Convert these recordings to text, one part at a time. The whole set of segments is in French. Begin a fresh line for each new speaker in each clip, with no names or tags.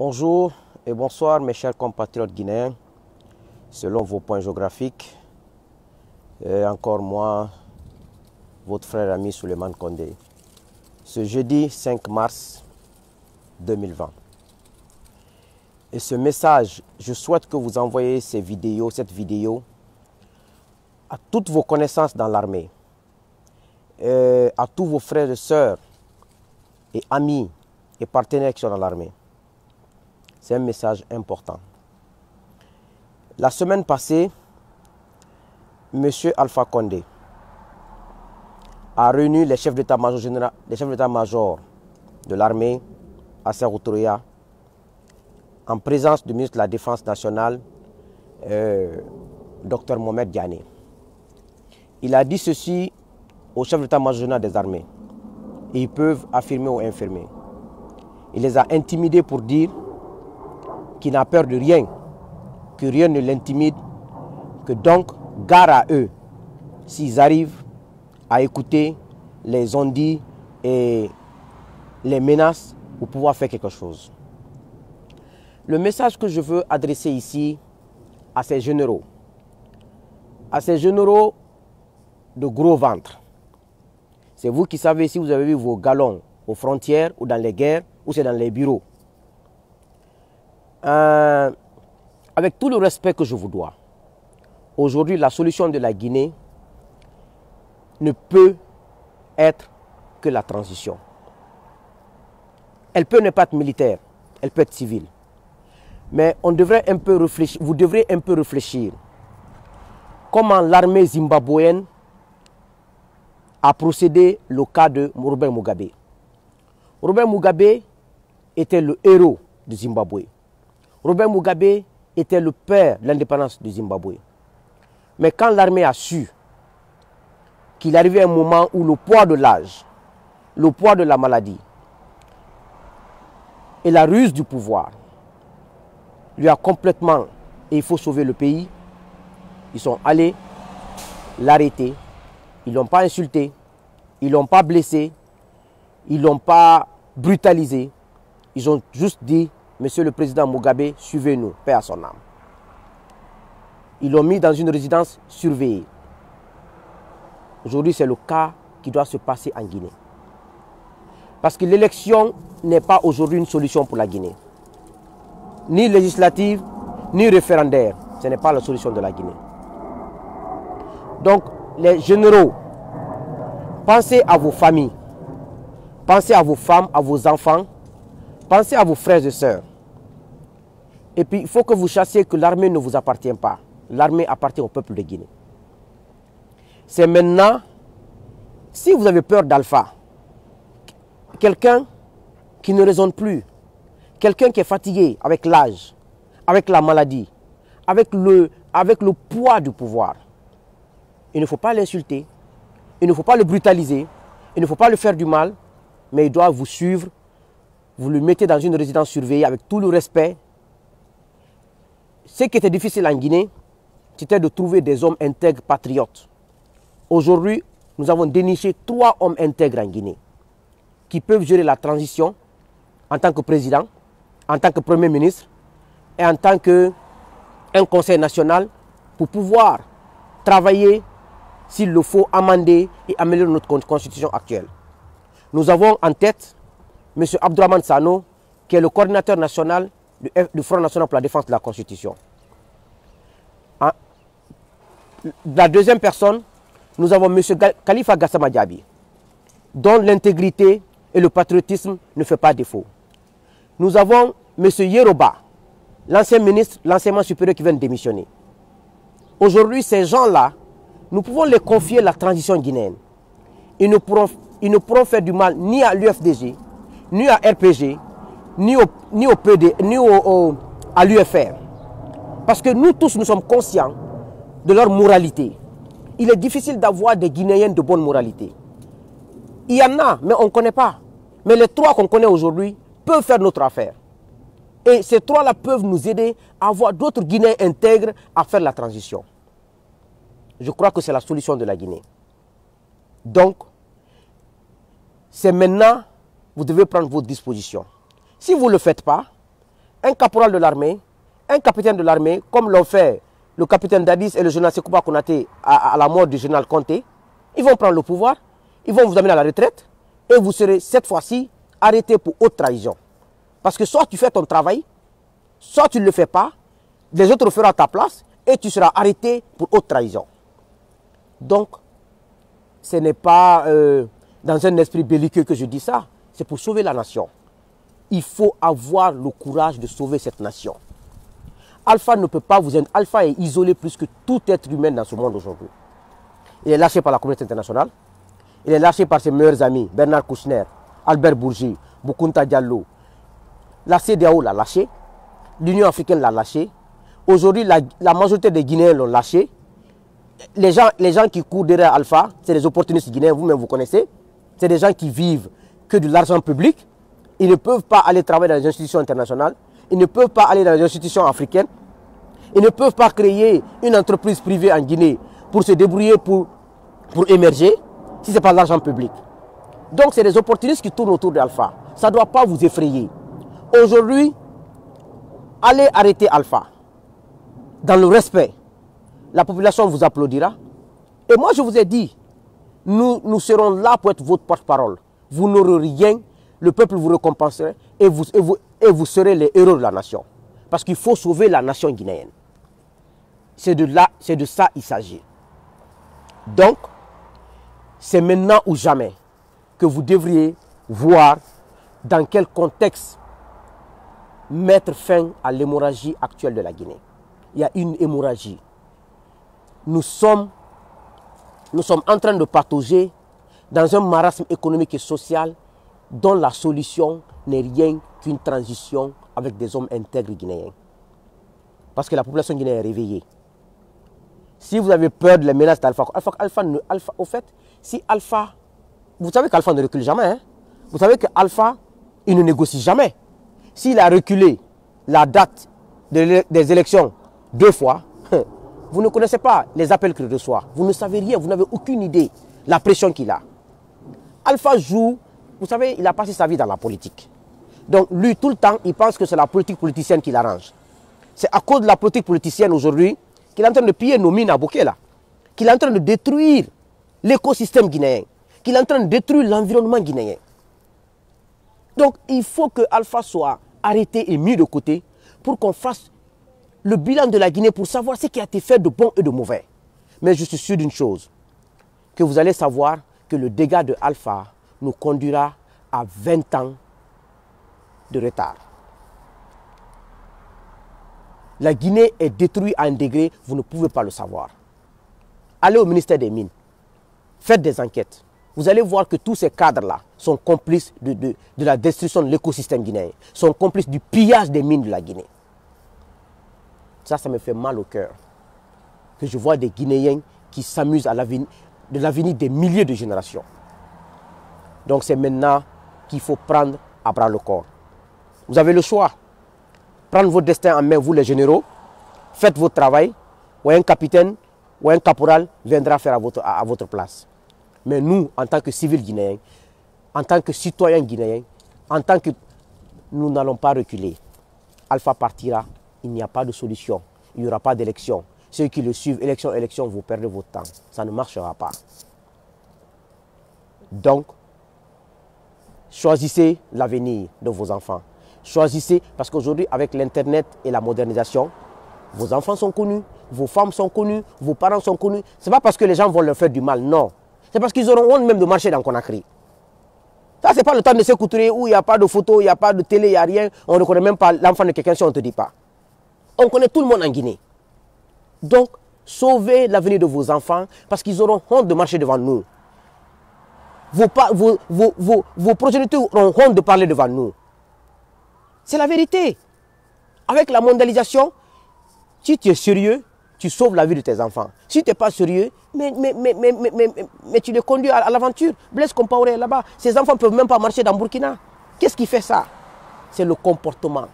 Bonjour et bonsoir mes chers compatriotes guinéens, selon vos points géographiques. Et encore moi, votre frère ami Souleymane Condé. Ce jeudi 5 mars 2020. Et ce message, je souhaite que vous envoyez cette vidéo à toutes vos connaissances dans l'armée, à tous vos frères et sœurs et amis et partenaires qui sont dans l'armée. C'est un message important. La semaine passée, M. Alpha Condé a réuni les chefs d'état-major de l'armée à Seroutoria en présence du ministre de la Défense nationale, Dr Mohamed Diané. Il a dit ceci aux chefs d'état-major des armées. Et ils peuvent affirmer ou infirmer. Il les a intimidés pour dire qu'il n'a peur de rien, que rien ne l'intimide, que donc, gare à eux, s'ils arrivent à écouter les ondits et les menaces pour pouvoir faire quelque chose. Le message que je veux adresser ici à ces généraux de gros ventre, c'est vous qui savez si vous avez vu vos galons aux frontières ou dans les guerres ou c'est dans les bureaux. Avec tout le respect que je vous dois, aujourd'hui la solution de la Guinée ne peut être que la transition. Elle peut ne pas être militaire, elle peut être civile. Mais on devrait un peu réfléchir, vous devrez un peu réfléchir comment l'armée zimbabwéenne a procédé le cas de Robert Mugabe. Robert Mugabe était le héros du Zimbabwe. Robert Mugabe était le père de l'indépendance du Zimbabwe. Mais quand l'armée a su qu'il arrivait un moment où le poids de l'âge, le poids de la maladie et la ruse du pouvoir lui a complètement, et il faut sauver le pays, ils sont allés l'arrêter, ils ne l'ont pas insulté, ils ne l'ont pas blessé, ils ne l'ont pas brutalisé, ils ont juste dit: Monsieur le Président Mugabe, suivez-nous, paix à son âme. Ils l'ont mis dans une résidence surveillée. Aujourd'hui, c'est le cas qui doit se passer en Guinée. Parce que l'élection n'est pas aujourd'hui une solution pour la Guinée. Ni législative, ni référendaire. Ce n'est pas la solution de la Guinée. Donc, les généraux, pensez à vos familles. Pensez à vos femmes, à vos enfants. Pensez à vos frères et sœurs. Et puis, il faut que vous sachiez que l'armée ne vous appartient pas. L'armée appartient au peuple de Guinée. C'est maintenant, si vous avez peur d'Alpha, quelqu'un qui ne raisonne plus, quelqu'un qui est fatigué avec l'âge, avec la maladie, avec le poids du pouvoir, il ne faut pas l'insulter, il ne faut pas le brutaliser, il ne faut pas lui faire du mal, mais il doit vous suivre. Vous le mettez dans une résidence surveillée avec tout le respect. Ce qui était difficile en Guinée, c'était de trouver des hommes intègres patriotes. Aujourd'hui, nous avons déniché 3 hommes intègres en Guinée qui peuvent gérer la transition en tant que président, en tant que premier ministre et en tant qu'un conseil national pour pouvoir travailler, s'il le faut, amender et améliorer notre constitution actuelle. Nous avons en tête M. Abdourahmane Sano, qui est le coordinateur national du Front national pour la défense de la Constitution. La deuxième personne, nous avons M. Khalifa Gassama Diaby, dont l'intégrité et le patriotisme ne fait pas défaut. Nous avons M. Yeroba, l'ancien ministre de l'enseignement supérieur qui vient de démissionner. Aujourd'hui, ces gens-là, nous pouvons les confier la transition guinéenne. Ils ne pourront faire du mal ni à l'UFDG, ni à RPG, ni au PD, ni à l'UFR. Parce que nous tous, nous sommes conscients de leur moralité. Il est difficile d'avoir des Guinéens de bonne moralité. Il y en a, mais on ne connaît pas. Mais les 3 qu'on connaît aujourd'hui peuvent faire notre affaire. Et ces 3-là peuvent nous aider à avoir d'autres Guinéens intègres à faire la transition. Je crois que c'est la solution de la Guinée. Donc, c'est maintenant, vous devez prendre vos dispositions. Si vous ne le faites pas, un caporal de l'armée, un capitaine de l'armée, comme l'ont fait le capitaine Dadis et le général Sekouba Konaté à la mort du général Conté, ils vont prendre le pouvoir, ils vont vous amener à la retraite et vous serez cette fois-ci arrêté pour haute trahison. Parce que soit tu fais ton travail, soit tu ne le fais pas, les autres le feront à ta place et tu seras arrêté pour haute trahison. Donc, ce n'est pas dans un esprit belliqueux que je dis ça, c'est pour sauver la nation. Il faut avoir le courage de sauver cette nation. Alpha ne peut pas vous... Alpha est isolé plus que tout être humain dans ce monde aujourd'hui. Il est lâché par la communauté internationale. Il est lâché par ses meilleurs amis, Bernard Kouchner, Albert Bourgi, Boukounta Diallo. La CEDEAO l'a lâché. L'Union africaine l'a lâché. Aujourd'hui, la majorité des Guinéens l'ont lâché. Les gens qui courent derrière Alpha, c'est les opportunistes guinéens, vous-même vous connaissez. C'est des gens qui vivent que de l'argent public. Ils ne peuvent pas aller travailler dans les institutions internationales. Ils ne peuvent pas aller dans les institutions africaines. Ils ne peuvent pas créer une entreprise privée en Guinée pour se débrouiller, pour émerger, si ce n'est pas l'argent public. Donc, c'est des opportunistes qui tournent autour d'Alpha. Ça ne doit pas vous effrayer. Aujourd'hui, allez arrêter Alpha. Dans le respect, la population vous applaudira. Et moi, je vous ai dit, nous serons là pour être votre porte-parole. Vous n'aurez rien, le peuple vous récompenserait et vous serez les héros de la nation. Parce qu'il faut sauver la nation guinéenne. C'est de ça qu'il s'agit. Donc, c'est maintenant ou jamais que vous devriez voir dans quel contexte mettre fin à l'hémorragie actuelle de la Guinée. Il y a une hémorragie. Nous sommes en train de patauger dans un marasme économique et social dont la solution n'est rien qu'une transition avec des hommes intègres guinéens. Parce que la population guinéenne est réveillée. Si vous avez peur de la menace d'Alpha, au fait, si Alpha, vous savez qu'Alpha ne recule jamais. Hein? Vous savez qu'Alpha, il ne négocie jamais. S'il a reculé la date des élections 2 fois, vous ne connaissez pas les appels qu'il reçoit. Vous ne savez rien, vous n'avez aucune idée de la pression qu'il a. Alpha joue, vous savez, il a passé sa vie dans la politique. Donc lui, tout le temps, il pense que c'est la politique politicienne qui l'arrange. C'est à cause de la politique politicienne aujourd'hui qu'il est en train de piller nos mines à Bouquet là. Qu'il est en train de détruire l'écosystème guinéen. Qu'il est en train de détruire l'environnement guinéen. Donc il faut que Alpha soit arrêté et mis de côté pour qu'on fasse le bilan de la Guinée pour savoir ce qui a été fait de bon et de mauvais. Mais je suis sûr d'une chose, que vous allez savoir que le dégât de Alpha nous conduira à 20 ans de retard. La Guinée est détruite à un degré, vous ne pouvez pas le savoir. Allez au ministère des Mines, faites des enquêtes. Vous allez voir que tous ces cadres-là sont complices de la destruction de l'écosystème guinéen, sont complices du pillage des mines de la Guinée. Ça me fait mal au cœur. Que je vois des Guinéens qui s'amusent de l'avenir des milliers de générations. Donc c'est maintenant qu'il faut prendre à bras le corps. Vous avez le choix. Prendre votre destin en main, vous les généraux. Faites votre travail. Ou un capitaine ou un caporal viendra faire à votre place. Mais nous, en tant que civils guinéens, en tant que citoyens guinéens, en tant que... Nous n'allons pas reculer. Alpha partira. Il n'y a pas de solution. Il n'y aura pas d'élection. Ceux qui le suivent, élection, vous perdez votre temps. Ça ne marchera pas. Donc, choisissez l'avenir de vos enfants. Choisissez, parce qu'aujourd'hui, avec l'Internet et la modernisation, vos enfants sont connus, vos femmes sont connues, vos parents sont connus. Ce n'est pas parce que les gens vont leur faire du mal, non. C'est parce qu'ils auront honte même de marcher dans Conakry. Ça, ce n'est pas le temps de s'écouter où il n'y a pas de photos, il n'y a pas de télé, il n'y a rien. On ne reconnaît même pas l'enfant de quelqu'un si on ne te dit pas. On connaît tout le monde en Guinée. Donc, sauvez l'avenir de vos enfants parce qu'ils auront honte de marcher devant nous. Vos progéniteurs auront honte de parler devant nous. C'est la vérité. Avec la mondialisation, si tu es sérieux, tu sauves la vie de tes enfants. Si tu n'es pas sérieux, mais tu les conduis à l'aventure. Blaise Compaoré est là-bas. Ces enfants ne peuvent même pas marcher dans Burkina. Qu'est-ce qui fait ça? C'est le comportement.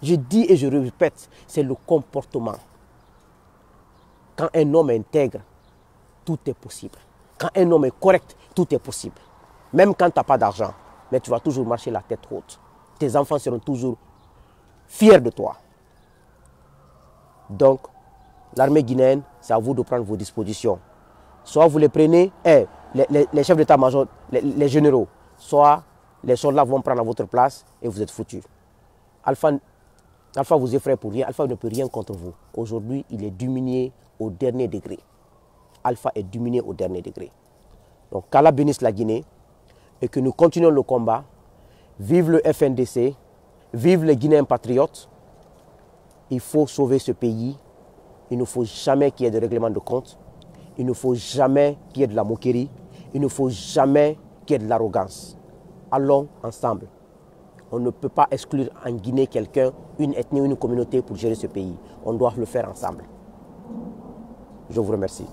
Je dis et je répète, c'est le comportement. Quand un homme est intègre, tout est possible. Quand un homme est correct, tout est possible. Même quand tu n'as pas d'argent, mais tu vas toujours marcher la tête haute. Tes enfants seront toujours fiers de toi. Donc, l'armée guinéenne, c'est à vous de prendre vos dispositions. Soit vous les prenez, les chefs d'état-major, les généraux, soit les soldats vont prendre à votre place et vous êtes foutus. Alpha vous effraie pour rien. Alpha ne peut rien contre vous. Aujourd'hui, il est diminué au dernier degré. Alpha est diminué au dernier degré. Donc, qu'Allah bénisse la Guinée et que nous continuons le combat. Vive le FNDC, vive les Guinéens patriotes. Il faut sauver ce pays. Il ne faut jamais qu'il y ait de règlement de compte. Il ne faut jamais qu'il y ait de la moquerie. Il ne faut jamais qu'il y ait de l'arrogance. Allons ensemble. On ne peut pas exclure en Guinée quelqu'un, une ethnie ou une communauté pour gérer ce pays. On doit le faire ensemble. Je vous remercie.